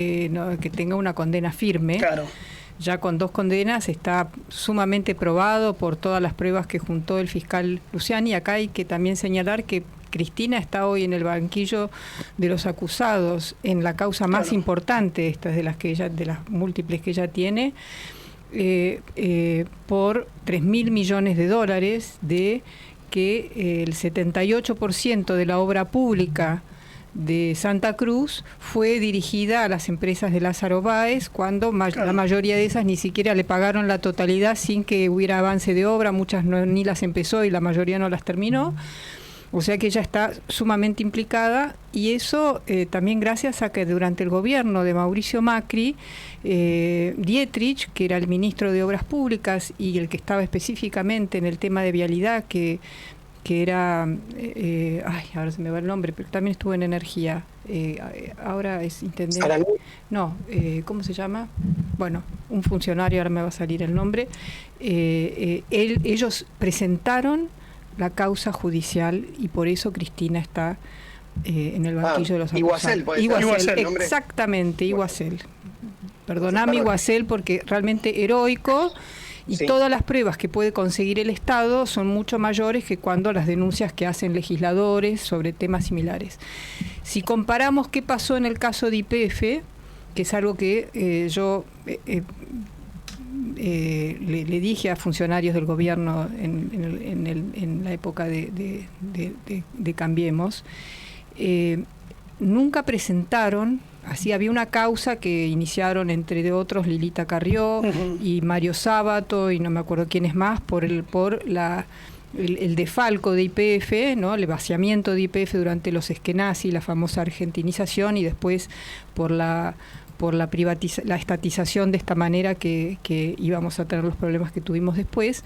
que tenga una condena firme. Claro. Ya con 2 condenas está sumamente probado por todas las pruebas que juntó el fiscal Luciani. Acá hay que también señalar que Cristina está hoy en el banquillo de los acusados en la causa más importante, estas de las múltiples que ella tiene, por $3.000 millones de que el 78% de la obra pública de Santa Cruz fue dirigida a las empresas de Lázaro Báez, cuando la mayoría de esas ni siquiera le pagaron la totalidad sin que hubiera avance de obra, muchas ni las empezó y la mayoría no las terminó. O sea que ella está sumamente implicada, y eso también gracias a que durante el gobierno de Mauricio Macri, Dietrich, que era el ministro de Obras Públicas y el que estaba específicamente en el tema de vialidad, que era, ahora se me va el nombre, pero también estuvo en energía, ahora es intendente. No, ¿cómo se llama? Bueno, un funcionario, ahora me va a salir el nombre. Ellos presentaron la causa judicial y por eso Cristina está en el banquillo de los acusados. Iguacel, exactamente, Iguacel. Perdóname, Iguacel, porque realmente heroico. Y todas las pruebas que puede conseguir el Estado son mucho mayores que cuando las denuncias que hacen legisladores sobre temas similares. Si comparamos qué pasó en el caso de YPF, que es algo que yo le dije a funcionarios del gobierno en la época de Cambiemos, nunca presentaron. Así había una causa que iniciaron entre otros Lilita Carrió y Mario Sábato y no me acuerdo quién es más por el defalco de YPF, ¿no? El vaciamiento de YPF durante los eskenazi, la famosa argentinización, y después por la estatización de esta manera que íbamos a tener los problemas que tuvimos después.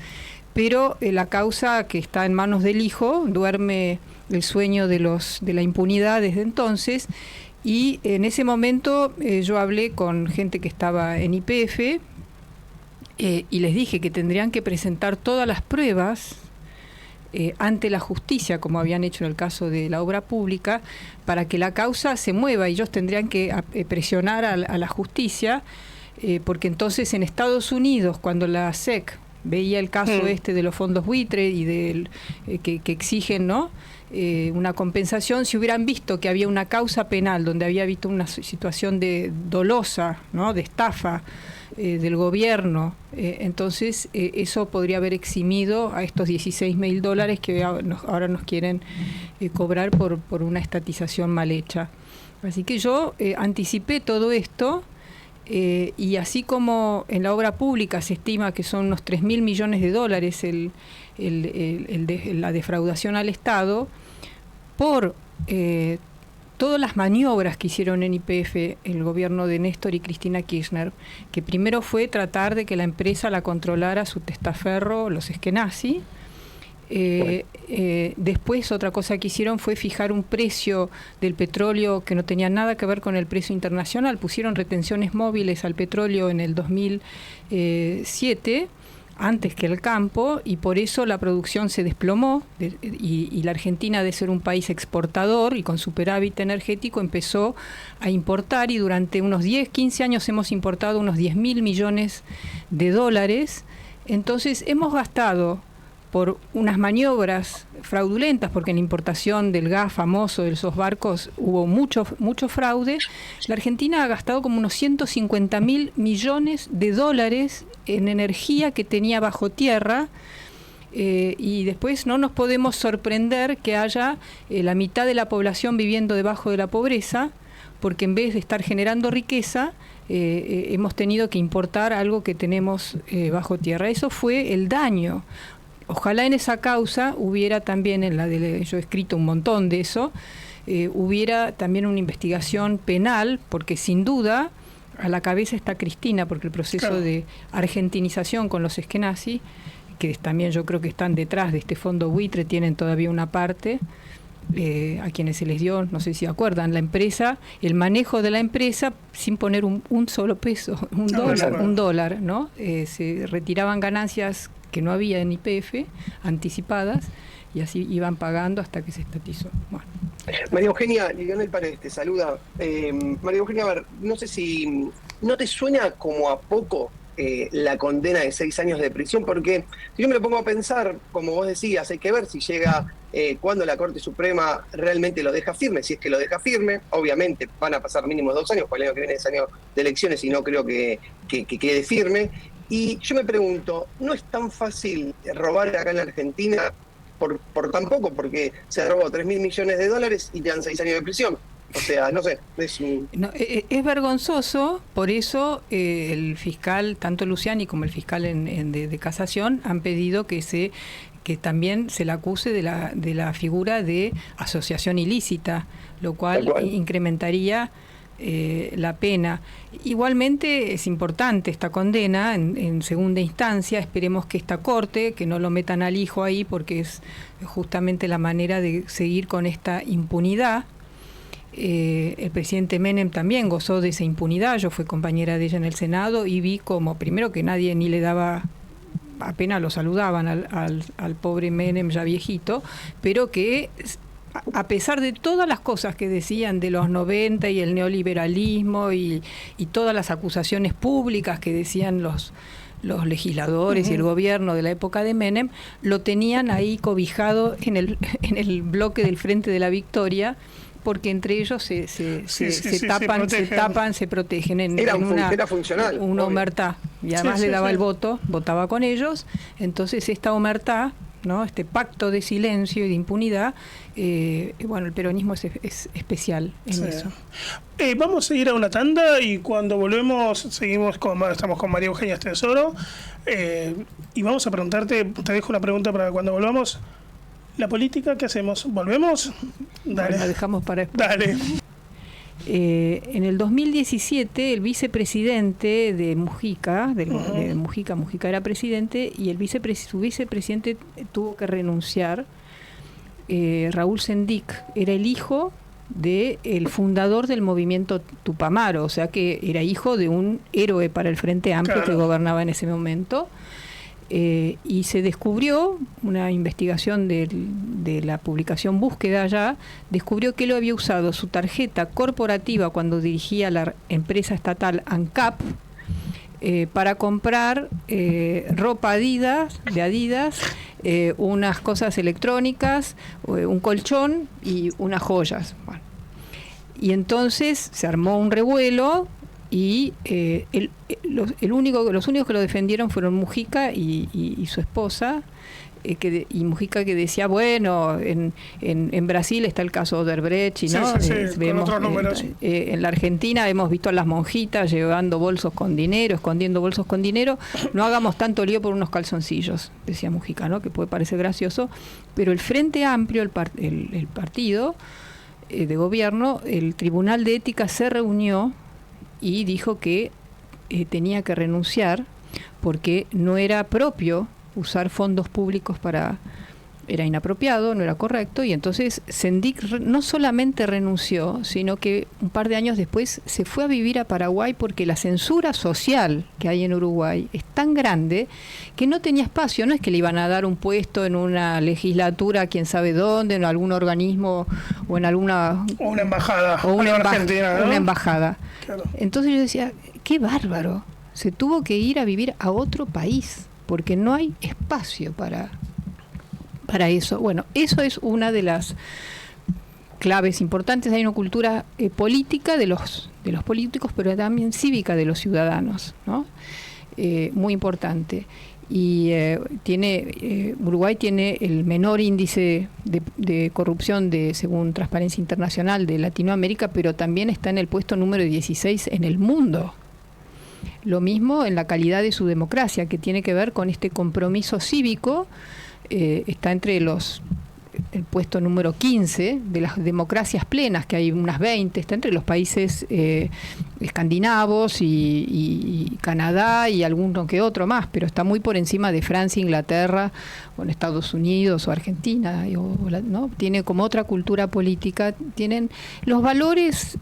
Pero la causa que está en manos del hijo duerme el sueño de la impunidad desde entonces. Y en ese momento yo hablé con gente que estaba en YPF y les dije que tendrían que presentar todas las pruebas ante la justicia, como habían hecho en el caso de la obra pública, para que la causa se mueva. Ellos tendrían que presionar a la justicia, porque entonces en Estados Unidos, cuando la SEC veía el caso de los fondos buitre y que exigen, ¿no?, una compensación, si hubieran visto que había una causa penal donde había visto una situación de dolosa, ¿no?, de estafa del gobierno, entonces eso podría haber eximido a estos $16.000 que ahora nos quieren cobrar por una estatización mal hecha. Así que yo anticipé todo esto. Y así como en la obra pública se estima que son unos $3.000 millones la defraudación al Estado, por todas las maniobras que hicieron en YPF el gobierno de Néstor y Cristina Kirchner, que primero fue tratar de que la empresa la controlara su testaferro, los eskenazi. Después otra cosa que hicieron fue fijar un precio del petróleo que no tenía nada que ver con el precio internacional. Pusieron retenciones móviles al petróleo en el 2007, antes que el campo, y por eso la producción se desplomó y la Argentina, de ser un país exportador y con superávit energético, empezó a importar, y durante unos 10, 15 años hemos importado unos $10.000 millones. Entonces hemos gastado, por unas maniobras fraudulentas, porque en la importación del gas famoso de esos barcos hubo mucho fraude, la Argentina ha gastado como unos $150.000 millones en energía que tenía bajo tierra, y después no nos podemos sorprender que haya la mitad de la población viviendo debajo de la pobreza, porque en vez de estar generando riqueza, hemos tenido que importar algo que tenemos bajo tierra. Eso fue el daño. Ojalá en esa causa hubiera también, yo he escrito un montón de eso, hubiera también una investigación penal, porque sin duda a la cabeza está Cristina, porque el proceso de argentinización con los eskenazi, que también yo creo que están detrás de este fondo buitre, tienen todavía una parte, a quienes se les dio, no sé si acuerdan, la empresa, el manejo de la empresa sin poner un solo peso, un dólar, ¿no? Se retiraban ganancias que no había en YPF, anticipadas, y así iban pagando hasta que se estatizó. Bueno. María Eugenia, Lionel Paredes te saluda. María Eugenia, a ver, no sé si no te suena como a poco la condena de 6 años de prisión, porque si yo me lo pongo a pensar, como vos decías, hay que ver si llega, cuando la Corte Suprema realmente lo deja firme, si es que lo deja firme, obviamente van a pasar mínimo 2 años, porque el año que viene es año de elecciones y no creo que quede firme. Y yo me pregunto, ¿no es tan fácil robar acá en la Argentina por tan poco? Porque se robó 3.000 millones de dólares y te dan 6 años de prisión. O sea, no sé, es un... No, es vergonzoso, por eso el fiscal, tanto Luciani como el fiscal de casación, han pedido que también se le acuse de la figura de asociación ilícita, lo Tal cual cual. incrementaría la pena. Igualmente es importante esta condena en segunda instancia. Esperemos que esta corte, que no lo metan al hijo ahí, porque es justamente la manera de seguir con esta impunidad. El presidente Menem también gozó de esa impunidad. Yo fui compañera de ella en el Senado y vi como, primero, que nadie ni le daba, apenas lo saludaban al pobre Menem ya viejito, pero que a pesar de todas las cosas que decían de los 90 y el neoliberalismo y todas las acusaciones públicas que decían los legisladores y el gobierno de la época de Menem, lo tenían ahí cobijado en el bloque del Frente de la Victoria, porque entre ellos se tapan, se protegen Era funcional. una omertá, y además le daba el voto, votaba con ellos. Entonces esta omertá, ¿no?, este pacto de silencio y de impunidad, bueno, el peronismo es especial en eso. Vamos a ir a una tanda y cuando volvemos estamos con María Eugenia Stensoro, y vamos a preguntarte, te dejo una pregunta para cuando volvamos. ¿La política qué hacemos? ¿Volvemos? Dale. La dejamos para después. Dale. En el 2017 el vicepresidente de Mujica, Mujica era presidente, y su vicepresidente tuvo que renunciar. Raúl Sendic era el hijo del fundador del movimiento Tupamaro, o sea que era hijo de un héroe para el Frente Amplio, claro, que gobernaba en ese momento. Y se descubrió, una investigación de la publicación Búsqueda ya, descubrió que él había usado su tarjeta corporativa cuando dirigía la empresa estatal ANCAP para comprar ropa de Adidas, unas cosas electrónicas, un colchón y unas joyas. Bueno. Y entonces se armó un revuelo. Y los únicos que lo defendieron fueron Mujica y su esposa, y Mujica, que decía, bueno, en Brasil está el caso Odebrecht, ¿no? Vemos, con otros números. En la Argentina hemos visto a las monjitas llevando bolsos con dinero, escondiendo bolsos con dinero. No hagamos tanto lío por unos calzoncillos, decía Mujica, ¿no?, que puede parecer gracioso, pero el Frente Amplio, el partido de gobierno, el Tribunal de Ética se reunió y dijo que tenía que renunciar porque no era propio usar fondos públicos era inapropiado, no era correcto, y entonces Sendic no solamente renunció, sino que un par de años después se fue a vivir a Paraguay, porque la censura social que hay en Uruguay es tan grande que no tenía espacio. No es que le iban a dar un puesto en una legislatura, quién sabe dónde, en algún organismo o en alguna... O una embajada. O una Argentina, ¿no? Una embajada. Claro. Entonces yo decía, qué bárbaro. Se tuvo que ir a vivir a otro país porque no hay espacio para eso. Bueno, eso es una de las claves importantes. Hay una cultura política de los políticos, pero también cívica de los ciudadanos, ¿no? Muy importante. Y Uruguay tiene el menor índice de corrupción según Transparencia Internacional de Latinoamérica, pero también está en el puesto número 16 en el mundo. Lo mismo en la calidad de su democracia, que tiene que ver con este compromiso cívico. Está entre el puesto número 15 de las democracias plenas, que hay unas 20, está entre los países escandinavos y Canadá y alguno que otro más, pero está muy por encima de Francia, Inglaterra, o en Estados Unidos o Argentina, ¿no? Tiene como otra cultura política, tienen los valores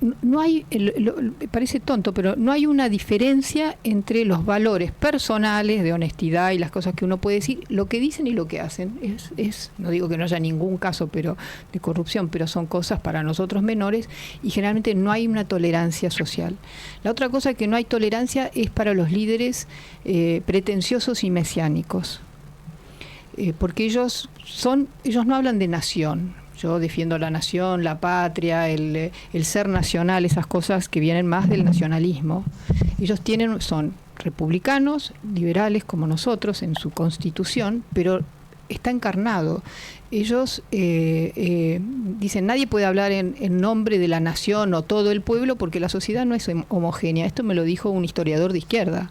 no hay, parece tonto, pero no hay una diferencia entre los valores personales de honestidad y las cosas que uno puede decir, lo que dicen y lo que hacen. No digo que no haya ningún caso pero de corrupción, pero son cosas para nosotros menores y generalmente no hay una tolerancia social. La otra cosa que no hay tolerancia es para los líderes pretenciosos y mesiánicos, porque ellos no hablan de nación. Yo defiendo la nación, la patria, el ser nacional, esas cosas que vienen más del nacionalismo. Ellos son republicanos, liberales como nosotros en su constitución, pero está encarnado. Ellos dicen, nadie puede hablar en nombre de la nación o todo el pueblo porque la sociedad no es homogénea. Esto me lo dijo un historiador de izquierda.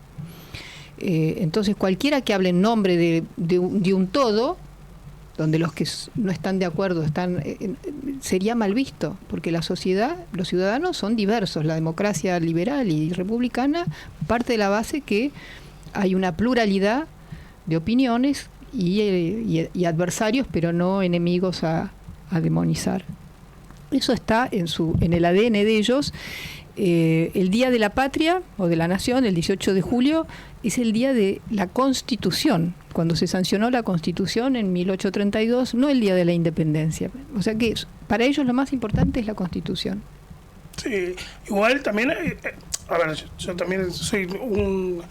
Entonces cualquiera que hable en nombre de un todo, donde los que no están de acuerdo sería mal visto, porque la sociedad, los ciudadanos son diversos. La democracia liberal y republicana parte de la base que hay una pluralidad de opiniones y adversarios, pero no enemigos a demonizar. Eso está en el ADN de ellos. El Día de la Patria o de la Nación, el 18 de julio, es el día de la Constitución, cuando se sancionó la Constitución en 1832, no el día de la Independencia. O sea que para ellos lo más importante es la Constitución. Sí, igual también, a ver, yo también soy un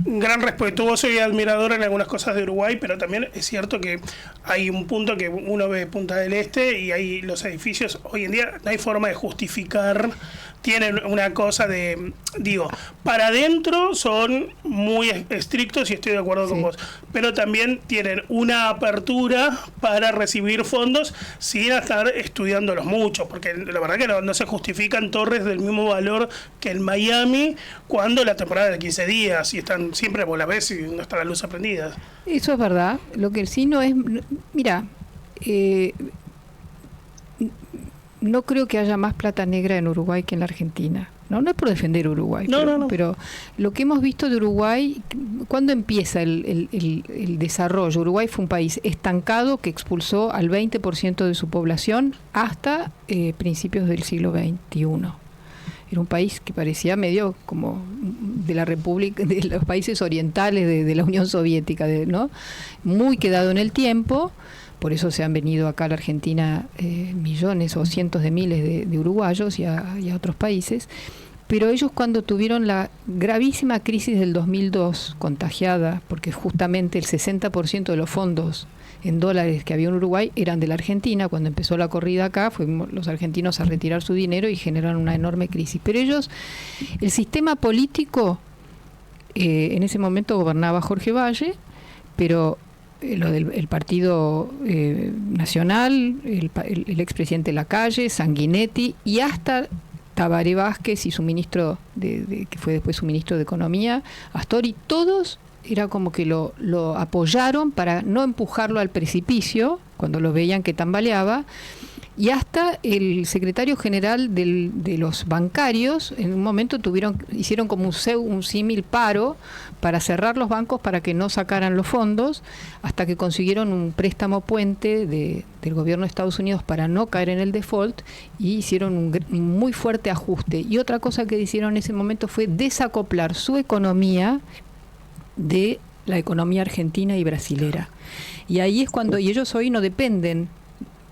gran respetuoso y admirador en algunas cosas de Uruguay, pero también es cierto que hay un punto que uno ve Punta del Este y hay los edificios, hoy en día no hay forma de justificar, tienen una cosa de, digo, para adentro son muy estrictos y estoy de acuerdo con vos, pero también tienen una apertura para recibir fondos sin estar estudiándolos mucho, porque la verdad que no se justifican torres del mismo valor que en Miami cuando la temporada es de 15 días y están siempre vos la ves y no está la luz prendida. Eso es verdad. Lo que sí no es... Mira, no creo que haya más plata negra en Uruguay que en la Argentina. No es por defender Uruguay, pero lo que hemos visto de Uruguay, ¿cuándo empieza el desarrollo? Uruguay fue un país estancado que expulsó al 20% de su población hasta principios del siglo XXI. Era un país que parecía medio como de la República, de los países orientales de la Unión Soviética, ¿no? Muy quedado en el tiempo. Por eso se han venido acá a la Argentina millones o cientos de miles de uruguayos y a otros países. Pero ellos cuando tuvieron la gravísima crisis del 2002, contagiada, porque justamente el 60% de los fondos en dólares que había en Uruguay eran de la Argentina, cuando empezó la corrida acá, fuimos los argentinos a retirar su dinero y generaron una enorme crisis. Pero ellos, el sistema político, en ese momento gobernaba Jorge Valle, pero el Partido Nacional, el expresidente Lacalle, Sanguinetti y hasta Tabaré Vázquez y su ministro, que fue después su ministro de Economía, Astori, todos era como que lo apoyaron para no empujarlo al precipicio cuando lo veían que tambaleaba, y hasta el secretario general de los bancarios en un momento hicieron como un símil paro para cerrar los bancos para que no sacaran los fondos, hasta que consiguieron un préstamo puente del gobierno de Estados Unidos para no caer en el default y hicieron un muy fuerte ajuste. Y otra cosa que hicieron en ese momento fue desacoplar su economía de la economía argentina y brasilera. Y ahí es cuando, y ellos hoy no dependen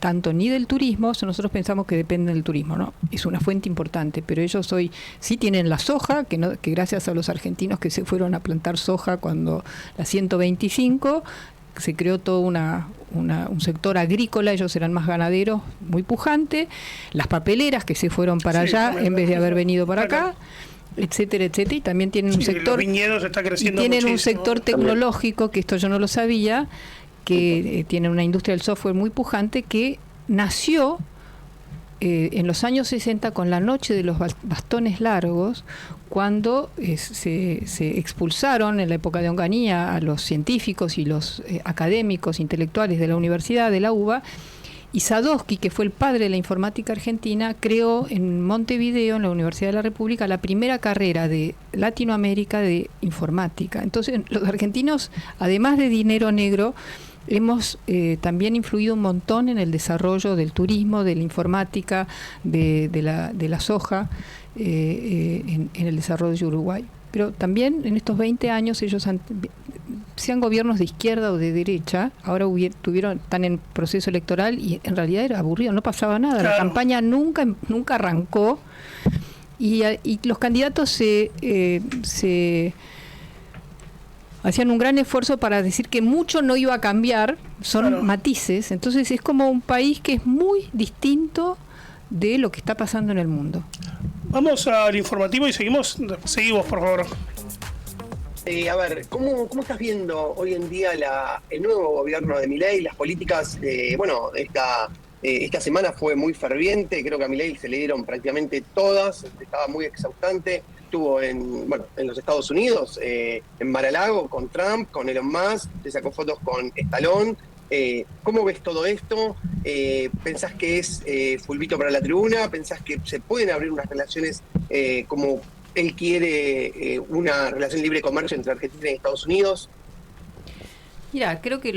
tanto ni del turismo, nosotros pensamos que dependen del turismo, ¿no? Es una fuente importante, pero ellos hoy sí tienen la soja, que gracias a los argentinos que se fueron a plantar soja cuando la 125, se creó todo un sector agrícola, ellos eran más ganaderos, muy pujante, las papeleras que se fueron para allá en vez de haber venido para acá, etcétera, etcétera, y también tienen un sector, los viñedos está creciendo tienen muchísimo. Un sector tecnológico, que esto yo no lo sabía, que tiene una industria del software muy pujante, que nació en los años 60 con la noche de los bastones largos, cuando se expulsaron en la época de Onganía a los científicos y los académicos intelectuales de la Universidad de la UBA, y Sadowski, que fue el padre de la informática argentina, creó en Montevideo, en la Universidad de la República, la primera carrera de Latinoamérica de informática. Entonces, los argentinos, además de dinero negro, hemos también influido un montón en el desarrollo del turismo, de la informática, de la soja, en el desarrollo de Uruguay. Pero también en estos 20 años ellos sean gobiernos de izquierda o de derecha, ahora están en proceso electoral y en realidad era aburrido, no pasaba nada. Claro. La campaña nunca arrancó y los candidatos se hacían un gran esfuerzo para decir que mucho no iba a cambiar, son claro. matices. Entonces es como un país que es muy distinto de lo que está pasando en el mundo. Vamos al informativo y seguimos, por favor. A ver, ¿cómo estás viendo hoy en día el nuevo gobierno de Milei, las políticas? Esta semana fue muy ferviente, creo que a Milei se le dieron prácticamente todas, estaba muy exhaustante. Estuvo en los Estados Unidos, en Mar-a-Lago, con Trump, con Elon Musk, se sacó fotos con Stallone. ¿Cómo ves todo esto? ¿Pensás que es fulbito para la tribuna? ¿Pensás que se pueden abrir unas relaciones como él quiere, una relación libre de comercio entre Argentina y Estados Unidos? Mira, creo que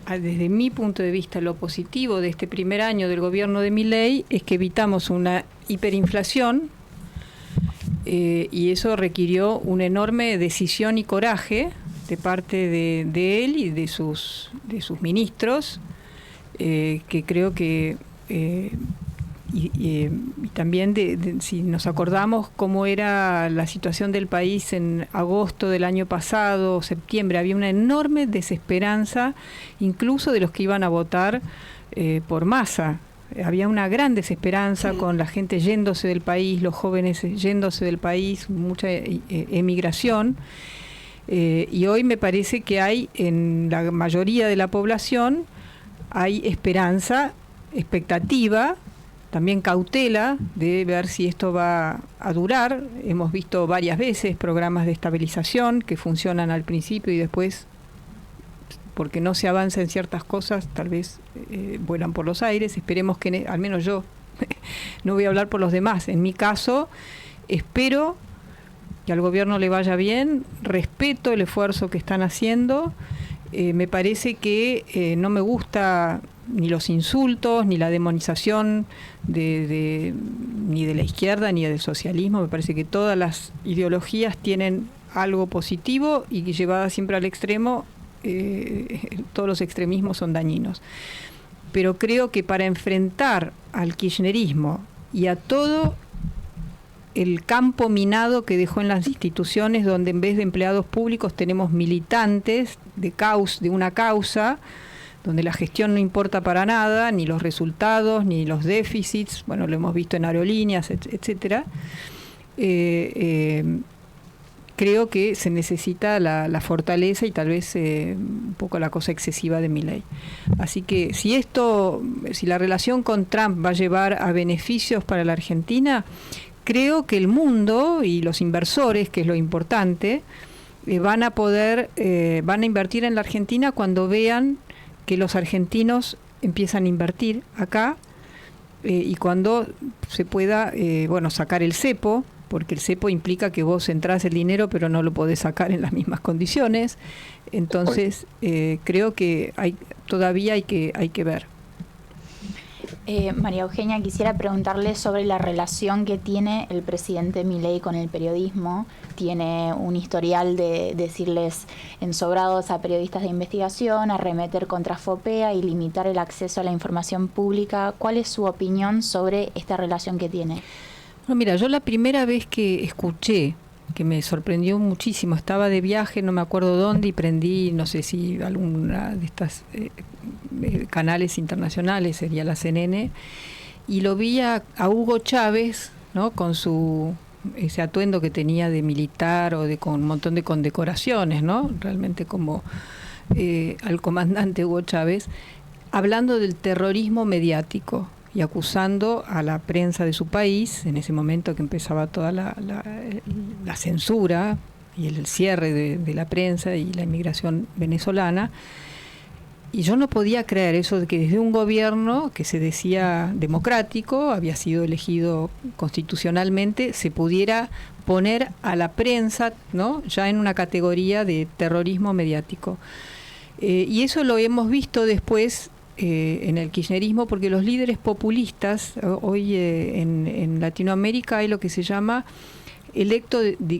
desde mi punto de vista, lo positivo de este primer año del gobierno de Milei es que evitamos una hiperinflación y eso requirió una enorme decisión y coraje de parte de él y de sus ministros, que creo que y también si nos acordamos cómo era la situación del país en agosto del año pasado, septiembre, había una enorme desesperanza, incluso de los que iban a votar por Massa. Había una gran desesperanza con la gente yéndose del país, los jóvenes yéndose del país, mucha emigración. Y hoy me parece que hay en la mayoría de la población hay esperanza, expectativa, también cautela de ver si esto va a durar. Hemos visto varias veces programas de estabilización que funcionan al principio y después, porque no se avanza en ciertas cosas, tal vez vuelan por los aires. Esperemos que, al menos yo, no voy a hablar por los demás. En mi caso, espero que al gobierno le vaya bien, respeto el esfuerzo que están haciendo. Me parece que no me gusta ni los insultos, ni la demonización ni de la izquierda, ni del socialismo. Me parece que todas las ideologías tienen algo positivo y que llevadas siempre al extremo, todos los extremismos son dañinos. Pero creo que para enfrentar al kirchnerismo y a todo el campo minado que dejó en las instituciones, donde en vez de empleados públicos tenemos militantes de una causa, donde la gestión no importa para nada, ni los resultados, ni los déficits, bueno, lo hemos visto en aerolíneas, etcétera. Creo que se necesita la fortaleza y tal vez un poco la cosa excesiva de Milei. Así que si la relación con Trump va a llevar a beneficios para la Argentina, creo que el mundo y los inversores, que es lo importante, van a invertir en la Argentina cuando vean que los argentinos empiezan a invertir acá y cuando se pueda sacar el cepo, porque el cepo implica que vos entrás el dinero pero no lo podés sacar en las mismas condiciones. Entonces creo que todavía hay que ver. María Eugenia, quisiera preguntarle sobre la relación que tiene el presidente Milei con el periodismo. Tiene un historial de decirles ensobrados a periodistas de investigación, arremeter contra FOPEA y limitar el acceso a la información pública. ¿Cuál es su opinión sobre esta relación que tiene? No, mira, yo la primera vez que escuché, que me sorprendió muchísimo, estaba de viaje, no me acuerdo dónde, y prendí, no sé si alguna de estas canales internacionales, sería la CNN, y lo vi a Hugo Chávez, ¿no?, con ese atuendo que tenía de militar con un montón de condecoraciones, ¿no?, realmente como al comandante Hugo Chávez, hablando del terrorismo mediático y acusando a la prensa de su país, en ese momento que empezaba toda la censura y el cierre de la prensa y la inmigración venezolana, Y yo no podía creer eso de que desde un gobierno que se decía democrático, había sido elegido constitucionalmente, se pudiera poner a la prensa, ¿no?, ya en una categoría de terrorismo mediático. Y eso lo hemos visto después en el kirchnerismo, porque los líderes populistas, hoy en Latinoamérica hay lo que se llama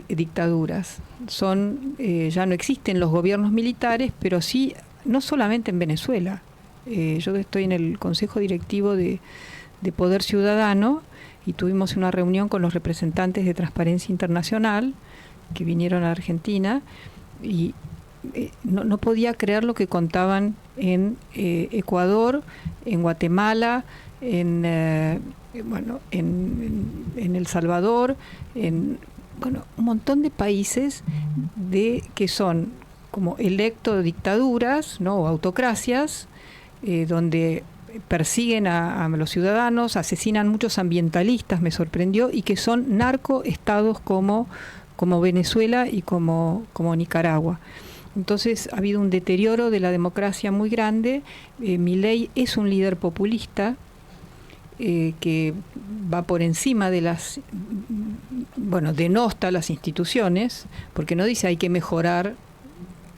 dictaduras. Ya no existen los gobiernos militares, pero sí, no solamente en Venezuela. Yo estoy en el Consejo Directivo de Poder Ciudadano y tuvimos una reunión con los representantes de Transparencia Internacional que vinieron a Argentina y no podía creer lo que contaban en Ecuador, en Guatemala, en El Salvador, en un montón de países que son como dictaduras, ¿no?, o autocracias, donde persiguen a los ciudadanos, asesinan muchos ambientalistas, me sorprendió, y que son narcoestados como Venezuela y como Nicaragua. Entonces ha habido un deterioro de la democracia muy grande. Milei es un líder populista que va por encima de denosta las instituciones, porque no dice hay que mejorar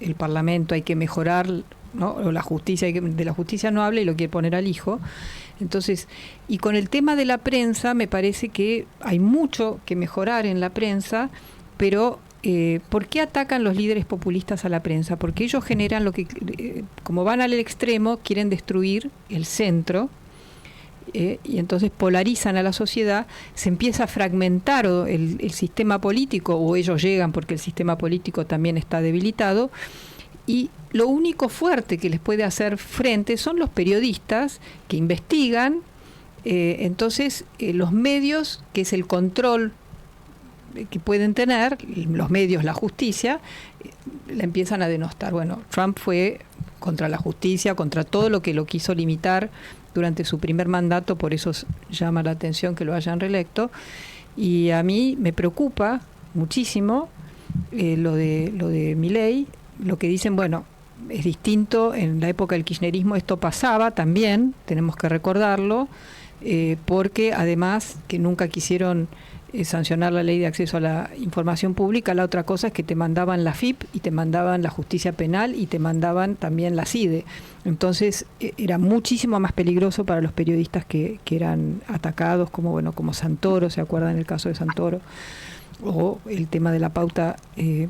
el Parlamento, hay que mejorar, ¿no?, o la justicia, de la justicia no habla y lo quiere poner al hijo. Entonces, y con el tema de la prensa, me parece que hay mucho que mejorar en la prensa, pero ¿por qué atacan los líderes populistas a la prensa? Porque ellos generan como van al extremo, quieren destruir el centro, y entonces polarizan a la sociedad, se empieza a fragmentar el sistema político, o ellos llegan porque el sistema político también está debilitado, y lo único fuerte que les puede hacer frente son los periodistas que investigan. Entonces los medios, que es el control que pueden tener, los medios, la justicia, la empiezan a denostar. Bueno, Trump fue contra la justicia, contra todo lo que lo quiso limitar durante su primer mandato, por eso llama la atención que lo hayan reelecto, y a mí me preocupa muchísimo lo de Milei, lo que dicen, bueno, es distinto, en la época del kirchnerismo esto pasaba también, tenemos que recordarlo, porque además que nunca quisieron sancionar la ley de acceso a la información pública. La otra cosa es que te mandaban la FIP y te mandaban la justicia penal y te mandaban también la CIDE. Entonces era muchísimo más peligroso para los periodistas que eran atacados, como Santoro, ¿se acuerdan el caso de Santoro? O el tema de la pauta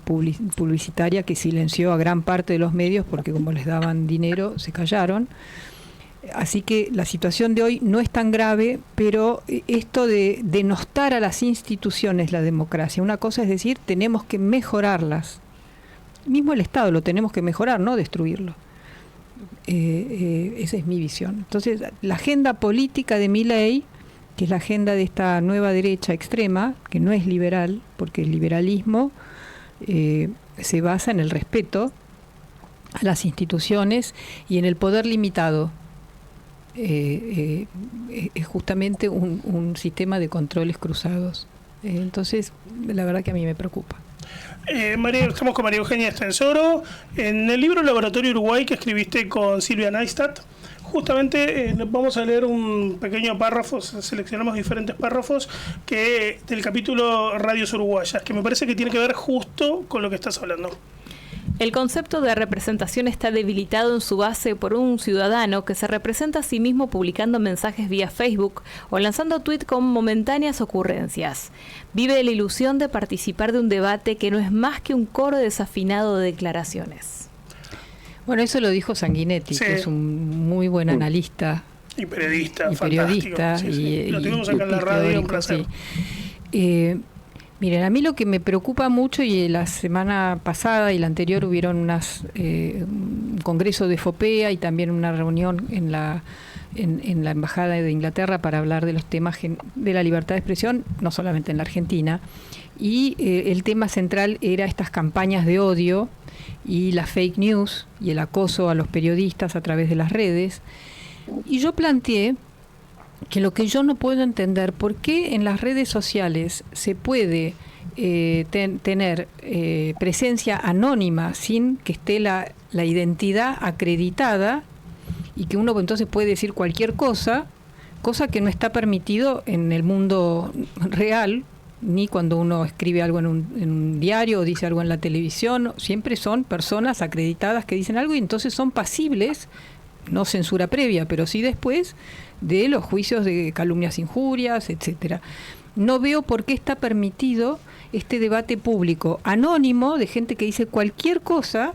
publicitaria, que silenció a gran parte de los medios porque como les daban dinero se callaron. Así que la situación de hoy no es tan grave, pero esto de denostar a las instituciones, la democracia, una cosa es decir, tenemos que mejorarlas. Mismo el Estado lo tenemos que mejorar, no destruirlo. Esa es mi visión. Entonces, la agenda política de Milei, que es la agenda de esta nueva derecha extrema, que no es liberal, porque el liberalismo se basa en el respeto a las instituciones y en el poder limitado. Es justamente un sistema de controles cruzados. Entonces, la verdad que a mí me preocupa. Estamos con María Eugenia Estensoro. En el libro Laboratorio Uruguay, que escribiste con Silvia Neistat, justamente vamos a leer un pequeño párrafo, seleccionamos diferentes párrafos del capítulo Radios Uruguayas, que me parece que tiene que ver justo con lo que estás hablando. El concepto de representación está debilitado en su base por un ciudadano que se representa a sí mismo publicando mensajes vía Facebook o lanzando tweets con momentáneas ocurrencias. Vive la ilusión de participar de un debate que no es más que un coro desafinado de declaraciones. Bueno, eso lo dijo Sanguinetti, sí, que es un muy buen analista. Y periodista, y periodista. Sí, sí. Lo tuvimos acá en la radio, un placer. Sí. Miren, a mí lo que me preocupa mucho, y la semana pasada y la anterior hubieron un congreso de FOPEA y también una reunión en la Embajada de Inglaterra para hablar de los temas de la libertad de expresión, no solamente en la Argentina, y el tema central era estas campañas de odio y la fake news y el acoso a los periodistas a través de las redes. Y yo planteé que lo que yo no puedo entender, ¿por qué en las redes sociales se puede tener presencia anónima sin que esté la identidad acreditada y que uno entonces puede decir cualquier cosa que no está permitido en el mundo real, ni cuando uno escribe algo en un diario o dice algo en la televisión. Siempre son personas acreditadas que dicen algo y entonces son pasibles, no censura previa, pero sí después, de los juicios de calumnias, injurias, etcétera. No veo por qué está permitido este debate público anónimo de gente que dice cualquier cosa,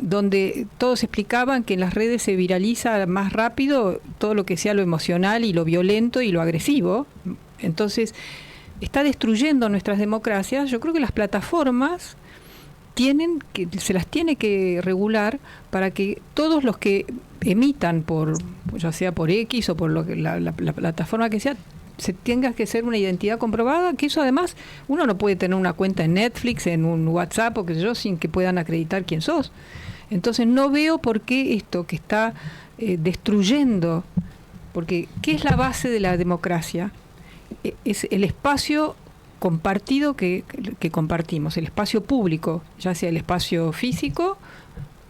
donde todos explicaban que en las redes se viraliza más rápido todo lo que sea lo emocional y lo violento y lo agresivo. Entonces, está destruyendo nuestras democracias. Yo creo que las plataformas se las tiene que regular para que todos los que emitan, ya sea por X o por la plataforma que sea, se tenga que ser una identidad comprobada, que eso además uno no puede tener una cuenta en Netflix, en un WhatsApp o qué sé yo, sin que puedan acreditar quién sos. Entonces no veo por qué esto que está destruyendo, porque ¿qué es la base de la democracia? Es el espacio compartido que compartimos, el espacio público, ya sea el espacio físico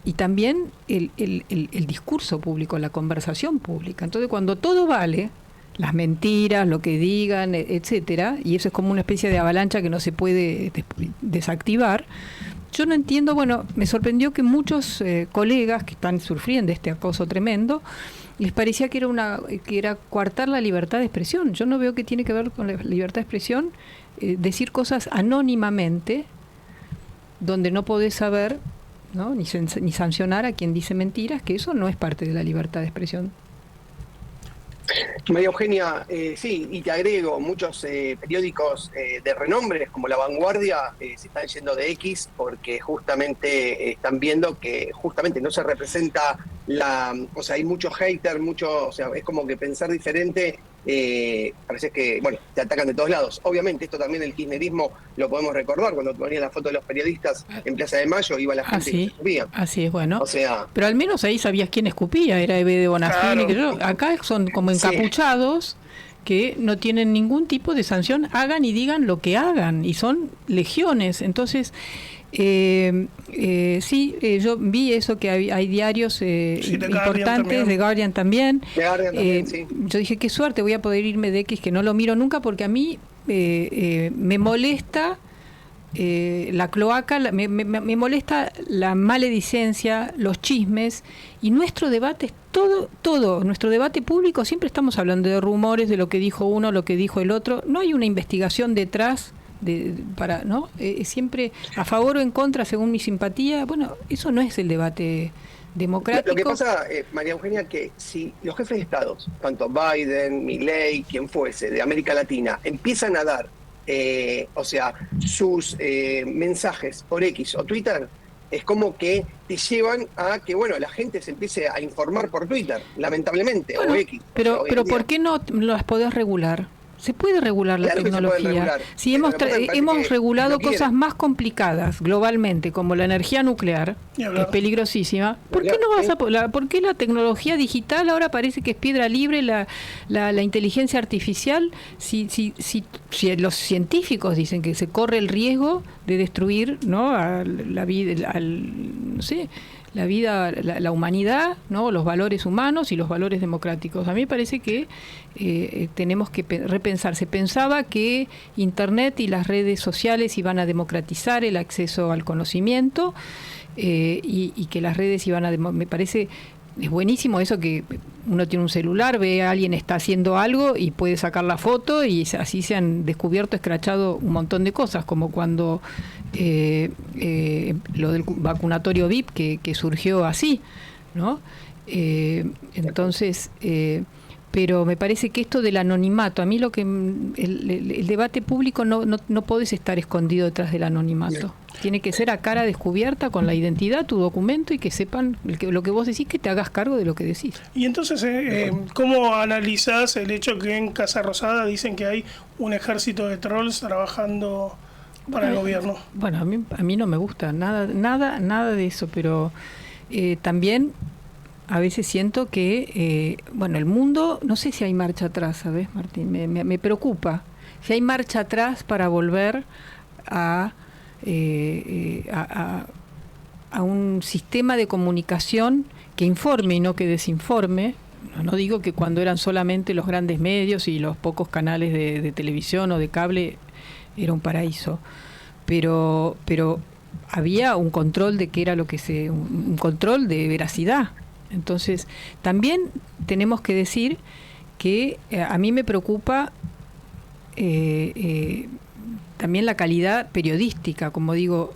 y también el discurso público, la conversación pública. Entonces cuando todo vale, las mentiras, lo que digan, etcétera, y eso es como una especie de avalancha que no se puede desactivar. Yo no entiendo, bueno, me sorprendió que muchos colegas que están sufriendo este acoso tremendo, les parecía que era coartar la libertad de expresión. Yo no veo que tiene que ver con la libertad de expresión decir cosas anónimamente, donde no podés saber, ¿no? ni sancionar a quien dice mentiras, que eso no es parte de la libertad de expresión. María Eugenia, sí, y te agrego, muchos periódicos de renombre como La Vanguardia se están yendo de X porque justamente están viendo que justamente no se representa o sea, hay mucho hater, o sea, es como que pensar diferente, parece que, bueno, te atacan de todos lados. Obviamente esto también el kirchnerismo lo podemos recordar, cuando ponían la foto de los periodistas en Plaza de Mayo, iba la gente y escupía. Así es, bueno. O sea, pero al menos ahí sabías quién escupía, era Eve de Bonafini, claro. Acá son como encapuchados que no tienen ningún tipo de sanción, hagan y digan lo que hagan, y son legiones. Entonces, yo vi eso, que hay diarios importantes, The Guardian también. Sí. Yo dije, qué suerte, voy a poder irme de X, que no lo miro nunca, porque a mí me molesta la cloaca, me molesta la maledicencia, los chismes, y nuestro debate es todo, nuestro debate público, siempre estamos hablando de rumores, de lo que dijo uno, lo que dijo el otro, no hay una investigación detrás ¿no? Siempre a favor o en contra según mi simpatía. Bueno, eso no es el debate democrático. Lo que pasa, María Eugenia, que si los jefes de estados, tanto Biden, Milei, quien fuese, de América Latina, empiezan a dar o sea, sus mensajes por X o Twitter, es como que te llevan a que, bueno, la gente se empiece a informar por Twitter, lamentablemente, bueno, o X. Pero ¿por qué no las podés regular? Se puede regular la tecnología. Si hemos regulado cosas más complicadas globalmente, como la energía nuclear, que es peligrosísima, ¿por qué la tecnología digital ahora parece que es piedra libre, la inteligencia artificial? Si los científicos dicen que se corre el riesgo de destruir, ¿no?, la vida, no sé, la vida, la humanidad, ¿no?, los valores humanos y los valores democráticos. A mí me parece que tenemos que repensar. Se pensaba que Internet y las redes sociales iban a democratizar el acceso al conocimiento y que las redes iban a... Me parece... Es buenísimo eso, que uno tiene un celular, ve a alguien está haciendo algo y puede sacar la foto, y así se han descubierto, escrachado un montón de cosas, como cuando lo del vacunatorio VIP que surgió así, ¿no? Entonces, pero me parece que esto del anonimato, a mí lo que el debate público no podés estar escondido detrás del anonimato. Tiene que ser a cara descubierta, con la identidad, tu documento, y que sepan lo que vos decís, que te hagas cargo de lo que decís. Y entonces, ¿cómo analizás el hecho que en Casa Rosada dicen que hay un ejército de trolls trabajando para el gobierno? Bueno, a mí no me gusta nada de eso, pero también a veces siento que, el mundo, no sé si hay marcha atrás, ¿sabes, Martín? Me preocupa. Si hay marcha atrás para volver a un sistema de comunicación que informe y no que desinforme. No digo que cuando eran solamente los grandes medios y los pocos canales de televisión o de cable era un paraíso, pero había un control de qué era lo que un control de veracidad. Entonces, también tenemos que decir que a mí me preocupa también la calidad periodística, como digo,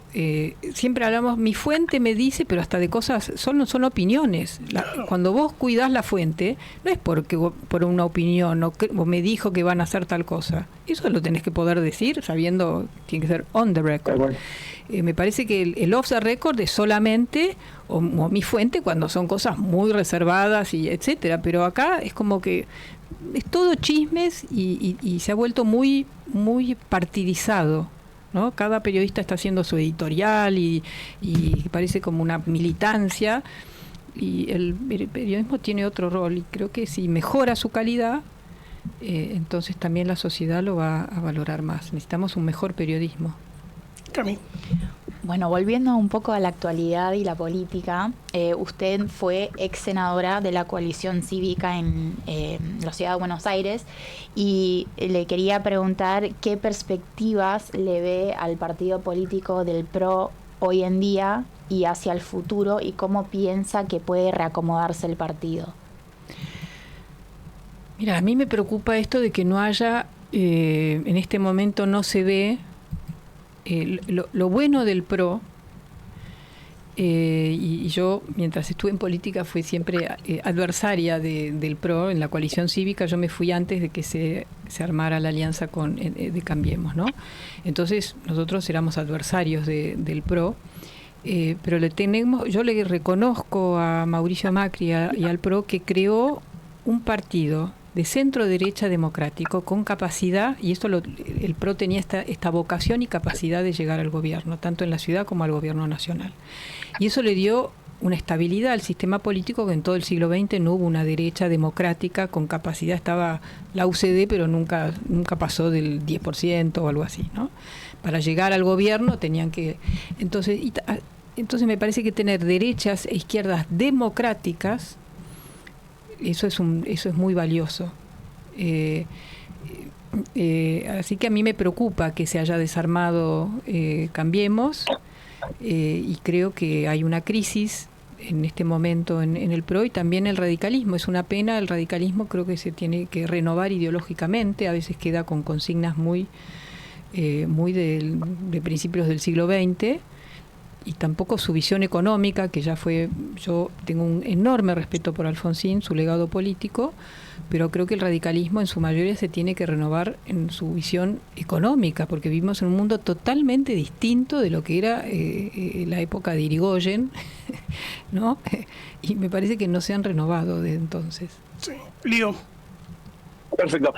siempre hablamos, mi fuente me dice, pero hasta de cosas, son opiniones. Cuando vos cuidás la fuente, no es por una opinión, o me dijo que van a hacer tal cosa. Eso lo tenés que poder decir, sabiendo, tiene que ser on the record. Bueno. Me parece que el off the record es solamente, o mi fuente, cuando son cosas muy reservadas, y etcétera, pero acá es como que es todo chismes y se ha vuelto muy partidizado, ¿no? Cada periodista está haciendo su editorial y parece como una militancia, y el periodismo tiene otro rol, y creo que si mejora su calidad, entonces también la sociedad lo va a valorar más. Necesitamos un mejor periodismo. Cami. Bueno, volviendo un poco a la actualidad y la política, usted fue ex senadora de la coalición cívica en la ciudad de Buenos Aires, y le quería preguntar qué perspectivas le ve al partido político del PRO hoy en día y hacia el futuro, y cómo piensa que puede reacomodarse el partido. Mira, a mí me preocupa esto de que no haya, en este momento no se ve lo bueno del PRO, y yo, mientras estuve en política, fui siempre adversaria del PRO. En la coalición cívica yo me fui antes de que se armara la alianza de Cambiemos, ¿no? Entonces nosotros éramos adversarios del PRO, pero yo le reconozco a Mauricio Macri y al PRO que creó un partido de centro derecha democrático con capacidad, y el PRO tenía esta vocación y capacidad de llegar al gobierno, tanto en la ciudad como al gobierno nacional. Y eso le dio una estabilidad al sistema político, que en todo el siglo XX no hubo una derecha democrática con capacidad. Estaba la UCD, pero nunca pasó del 10% o algo así, ¿no? Para llegar al gobierno tenían que... Entonces me parece que tener derechas e izquierdas democráticas, eso es muy valioso. Así que a mí me preocupa que se haya desarmado Cambiemos, y creo que hay una crisis en este momento en el PRO, y también el radicalismo. Es una pena, el radicalismo creo que se tiene que renovar ideológicamente, a veces queda con consignas muy de principios del siglo XX, y tampoco su visión económica, que ya fue... Yo tengo un enorme respeto por Alfonsín, su legado político, pero creo que el radicalismo en su mayoría se tiene que renovar en su visión económica, porque vivimos en un mundo totalmente distinto de lo que era la época de Irigoyen, ¿no? Y me parece que no se han renovado desde entonces. Sí. Lío. Perfecto.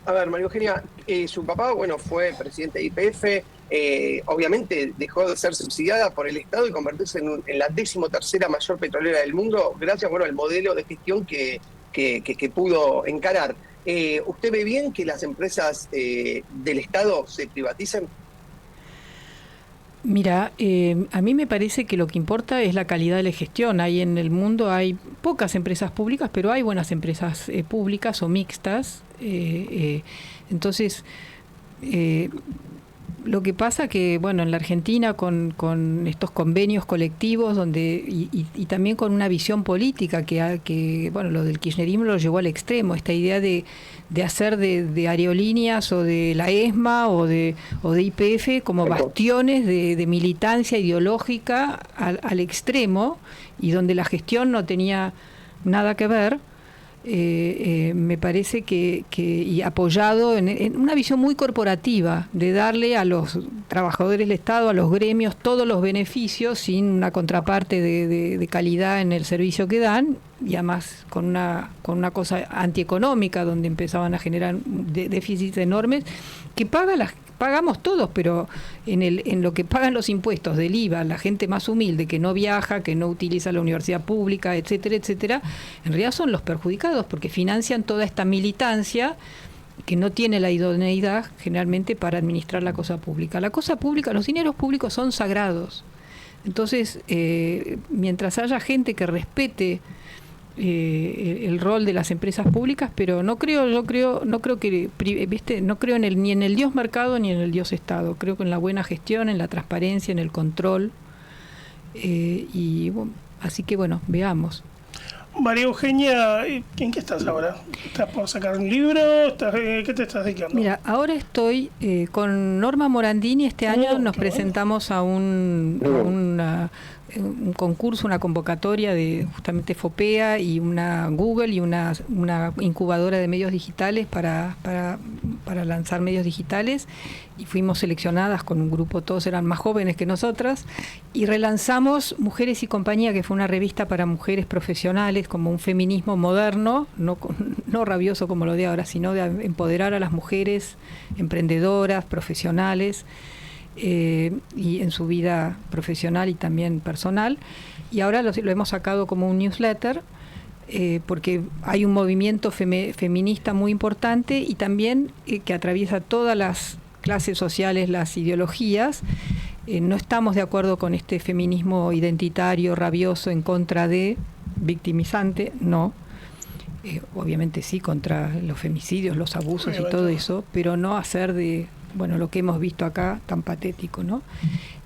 A ver, María Eugenia, su papá, fue presidente de YPF, obviamente dejó de ser subsidiada por el Estado y convertirse en la 13ª mayor petrolera del mundo, gracias al modelo de gestión que pudo encarar. ¿Usted ve bien que las empresas del Estado se privaticen? Mira, a mí me parece que lo que importa es la calidad de la gestión. En el mundo hay pocas empresas públicas, pero hay buenas empresas públicas o mixtas. Entonces, lo que pasa que, en la Argentina con estos convenios colectivos y también con una visión política que lo del kirchnerismo lo llevó al extremo, esta idea de hacer de aerolíneas o de la ESMA o de YPF como bastiones de militancia ideológica al extremo, y donde la gestión no tenía nada que ver. Me parece que y apoyado en una visión muy corporativa de darle a los trabajadores del Estado, a los gremios, todos los beneficios sin una contraparte de calidad en el servicio que dan, y además con una cosa antieconómica donde empezaban a generar déficits enormes que pagamos todos, pero en lo que pagan los impuestos del IVA, la gente más humilde que no viaja, que no utiliza la universidad pública, etcétera, etcétera, en realidad son los perjudicados, porque financian toda esta militancia que no tiene la idoneidad generalmente para administrar la cosa pública. La cosa pública, los dineros públicos son sagrados. Entonces, mientras haya gente que respete el rol de las empresas públicas, pero no creo que, ¿viste? No creo ni en el Dios mercado ni en el Dios Estado. Creo que en la buena gestión, en la transparencia, en el control. Así que bueno, veamos. María Eugenia, ¿en qué estás ahora? ¿Estás por sacar un libro? ¿Qué te estás dedicando? Mira, ahora estoy con Norma Morandini. Este año nos presentamos a un concurso, una convocatoria de justamente FOPEA y una Google y una incubadora de medios digitales para lanzar medios digitales, y fuimos seleccionadas con un grupo, todos eran más jóvenes que nosotras, y relanzamos Mujeres y Compañía, que fue una revista para mujeres profesionales, como un feminismo moderno, no rabioso como lo de ahora, sino de empoderar a las mujeres emprendedoras, profesionales, y en su vida profesional y también personal. Y ahora lo hemos sacado como un newsletter, porque hay un movimiento feminista muy importante, y también que atraviesa todas las clases sociales, las ideologías. No estamos de acuerdo con este feminismo identitario, rabioso, en contra de, victimizante, no. Obviamente sí, contra los femicidios, los abusos y todo eso, pero no hacer de, bueno, lo que hemos visto acá tan patético, ¿no?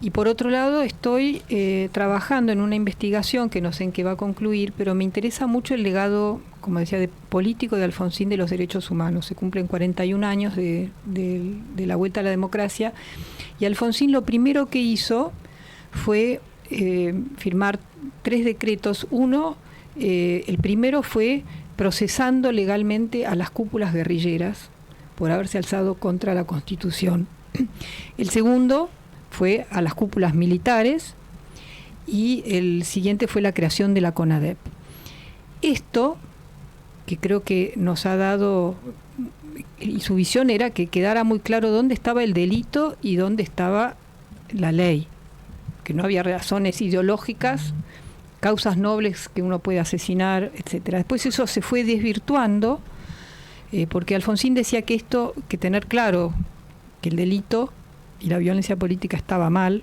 Y por otro lado, estoy trabajando en una investigación que no sé en qué va a concluir, pero me interesa mucho el legado, como decía, político de Alfonsín de los derechos humanos. Se cumplen 41 años de la vuelta a la democracia, y Alfonsín lo primero que hizo fue firmar 3 decretos. El primero fue procesando legalmente a las cúpulas guerrilleras por haberse alzado contra la Constitución. El segundo fue a las cúpulas militares, y el siguiente fue la creación de la CONADEP. Esto, que creo que nos ha dado, y su visión era que quedara muy claro dónde estaba el delito y dónde estaba la ley, que no había razones ideológicas, causas nobles que uno puede asesinar, etcétera. Después eso se fue desvirtuando, porque Alfonsín decía que tener claro que el delito y la violencia política estaba mal,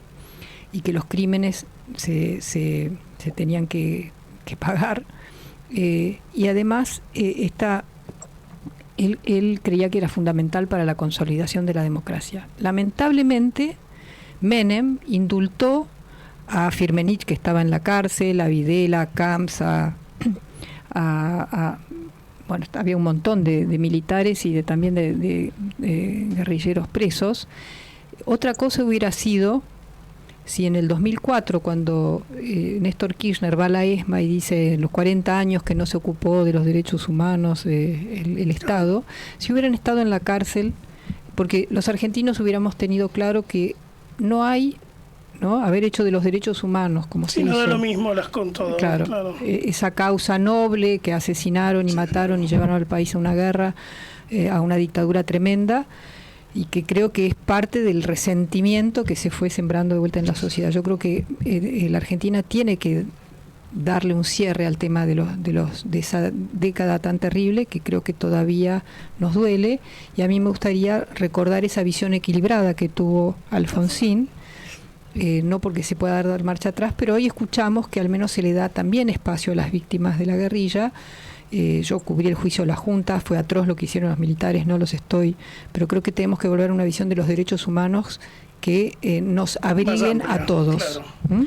y que los crímenes se tenían que pagar, y además él creía que era fundamental para la consolidación de la democracia. Lamentablemente, Menem indultó a Firmenich, que estaba en la cárcel, a Videla, a Camps, bueno, había un montón de militares y también de guerrilleros presos. Otra cosa hubiera sido si en el 2004, cuando Néstor Kirchner va a la ESMA y dice los 40 años que no se ocupó de los derechos humanos el Estado, si hubieran estado en la cárcel, porque los argentinos hubiéramos tenido claro que no hay, ¿no?, haber hecho de los derechos humanos, como se hizo. No da lo mismo las con todo. Claro. Esa causa noble que asesinaron y mataron y llevaron al país a una guerra, a una dictadura tremenda, y que creo que es parte del resentimiento que se fue sembrando de vuelta en la sociedad. Yo creo que la Argentina tiene que darle un cierre al tema de esa década tan terrible, que creo que todavía nos duele, y a mí me gustaría recordar esa visión equilibrada que tuvo Alfonsín. No porque se pueda dar marcha atrás, pero hoy escuchamos que al menos se le da también espacio a las víctimas de la guerrilla. Yo cubrí el juicio de la Junta, fue atroz lo que hicieron los militares, pero creo que tenemos que volver a una visión de los derechos humanos que nos abriguen a todos. Claro.